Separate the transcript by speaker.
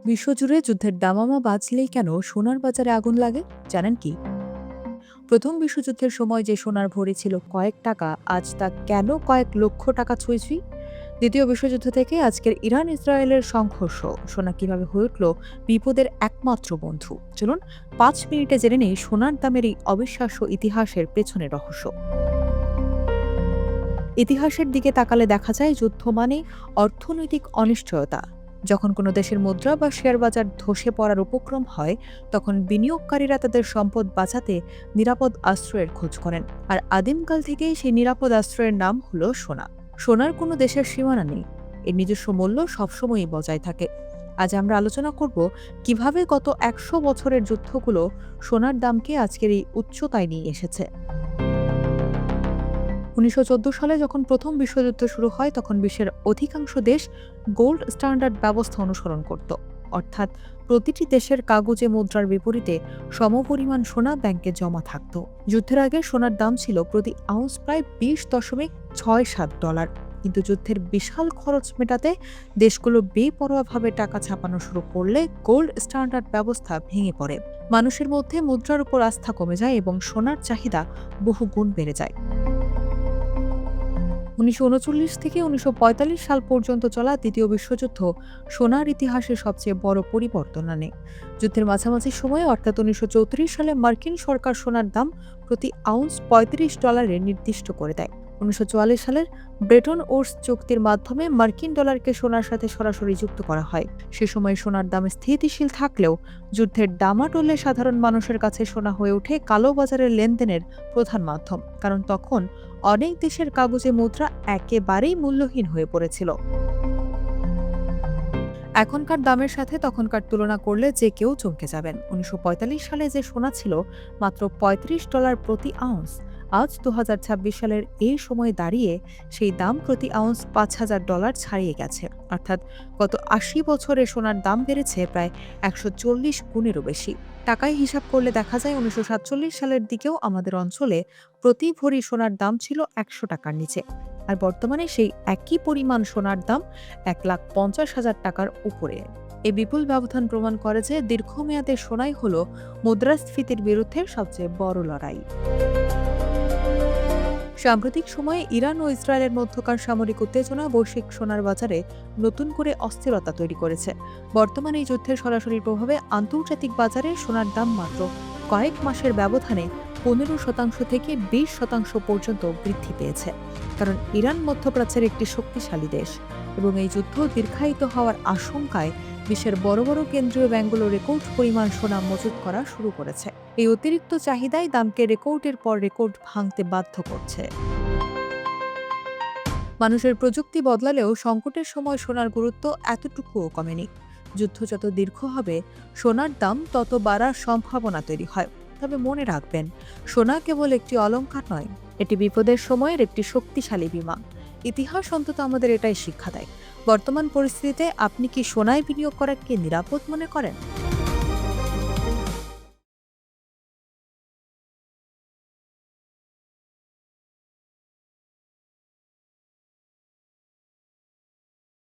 Speaker 1: বিশ্বজুড়ে যুদ্ধের দামামা বাজলেই কেন সোনার বাজারে আগুন লাগে জানেন কি? প্রথম বিশ্বযুদ্ধের সময় যে সোনার ভরি ছিল কয়েক টাকা, আজ তা কেন কয়েক লক্ষ টাকা ছুঁই? দ্বিতীয় বিশ্বযুদ্ধ থেকে আজকের ইরান ইসরায়েলের সংঘর্ষ, সোনা কিভাবে হয়ে উঠল বিপদের একমাত্র বন্ধু? চলুন 5 মিনিটে জেনে নেই সোনার দামের এই অবিশ্বাস্য ইতিহাসের পেছনের রহস্য। ইতিহাসের দিকে তাকালে দেখা যায় যুদ্ধ মানে অর্থনৈতিক অনিশ্চয়তা। যখন কোনো দেশের মুদ্রা বা শেয়ার বাজার ধসে পড়ার উপক্রম হয়, তখন বিনিয়োগকারীরা তাদের সম্পদ বাঁচাতে নিরাপদ আশ্রয়ের খোঁজ করেন। আর আদিমকাল থেকেই সেই নিরাপদ আশ্রয়ের নাম হলো সোনা। সোনার কোনো দেশের সীমানা নেই, এর নিজস্ব মূল্য সবসময়ই বজায় থাকে। আজ আমরা আলোচনা করব কিভাবে গত 100 বছরের যুদ্ধগুলো সোনার দামকে আজকের এই উচ্চতায় নিয়ে এসেছে। ১৯১৪ সালে যখন প্রথম বিশ্বযুদ্ধ শুরু হয়, তখন বিশ্বের অধিকাংশ দেশ গোল্ড স্ট্যান্ডার্ড ব্যবস্থা অনুসরণ করত। অর্থাৎ প্রতিটি দেশের কাগজে মুদ্রার বিপরীতে সমপরিমাণ সোনা ব্যাংকে জমা থাকত। যুদ্ধের আগে সোনার দাম ছিল প্রতি আউন্স প্রায় $20.67। কিন্তু যুদ্ধের বিশাল খরচ মেটাতে দেশগুলো বেপরোয়াভাবে টাকা ছাপানো শুরু করলে গোল্ড স্ট্যান্ডার্ড ব্যবস্থা ভেঙে পড়ে। মানুষের মধ্যে মুদ্রার উপর আস্থা কমে যায় এবং সোনার চাহিদা বহু গুণ বেড়ে যায়। ১৯৩৯ থেকে ১৯৪৫ সাল পর্যন্ত চলা দ্বিতীয় বিশ্বযুদ্ধ সোনার ইতিহাসে সবচেয়ে বড় পরিবর্তন আনে। যুদ্ধের মাঝামাঝি সময়ে অর্থাৎ ১৯৩৪ সালে মার্কিন সরকার সোনার দাম প্রতি আউন্স $35 নির্দিষ্ট করে দেয়। ১৯৪৪ সালের ব্রেটন উডস চুক্তির মাধ্যমে মার্কিন ডলারকে সোনার সাথে সরাসরি যুক্ত করা হয়। সে সময় সোনার দাম স্থিতিশীল থাকলেও যুদ্ধের ডামাডোলে সাধারণ মানুষের কাছে সোনা হয়ে ওঠে কালোবাজারের লেনদেনের প্রধান মাধ্যম, কারণ তখন অনেক দেশের কাগজে মুদ্রা একেবারেই মূল্যহীন হয়ে পড়েছিল। এখনকার দামের সাথে তখনকার তুলনা করলে যে কেউ চমকে যাবেন। ১৯৪৫ সালে যে সোনা ছিল মাত্র $35 প্রতি আউন্স, আজ ২০২৬ সালের এই সময়ে দাঁড়িয়ে সেই দাম প্রতি আউন্স $৫,০০০ ছাড়িয়ে গেছে। অর্থাৎ গত ৮০ বছরে সোনার দাম বেড়েছে প্রায় ১৪০ গুণেরও বেশি। টাকায় হিসাব করলে দেখা যায় ১৯৪৭ সালের দিকেও আমাদের অঞ্চলে প্রতি ভরি সোনার দাম ছিল ১০০ টাকার নিচে। আর বর্তমানে সেই একই পরিমাণ সোনার দাম ১,৫০,০০০ টাকার উপরে। এই বিপুল ব্যবধান প্রমাণ করে যে দীর্ঘমেয়াদে সোনাই হল মুদ্রাস্ফীতির বিরুদ্ধে সবচেয়ে বড় লড়াই। সাম্প্রতিক সময়ে ইরান ও ইসরায়েলের মধ্যকার সামরিক উত্তেজনা বৈশ্বিক সোনার বাজারে নতুন করে অস্থিরতা তৈরি করেছে। বর্তমানে এই যুদ্ধের সরাসরি প্রভাবে আন্তর্জাতিক বাজারে সোনার দাম মাত্র কয়েক মাসের ব্যবধানে ১৫% থেকে ২০% পর্যন্ত বৃদ্ধি পেয়েছে। কারণ ইরান মধ্যপ্রাচ্যের একটি শক্তিশালী দেশ এবং এই যুদ্ধ দীর্ঘায়িত হওয়ার আশঙ্কায় বিশ্বের বড় বড় কেন্দ্রীয় ব্যাংকগুলো রেকর্ড পরিমাণ সোনা মজুত করা শুরু করেছে। এই অতিরিক্ত চাহিদাই দামকে রেকর্ডের পর রেকর্ড ভাঙতে বাধ্য করছে। মানুষের প্রযুক্তি বদলালেও সংকটের সময় সোনার গুরুত্ব এতটুকুও কমেনি। যুদ্ধ যত দীর্ঘ হবে, সোনার দাম তত বাড়ার সম্ভাবনা তৈরি হয়। তবে মনে রাখবেন, সোনা কেবল একটি অলংকার নয়, এটি বিপদের সময়ের একটি শক্তিশালী বীমা। ইতিহাস অন্তত আমাদের এটাই শিক্ষা দেয়। বর্তমান পরিস্থিতিতে আপনি কি সোনায় বিনিয়োগ করাকে নিরাপদ মনে করেন?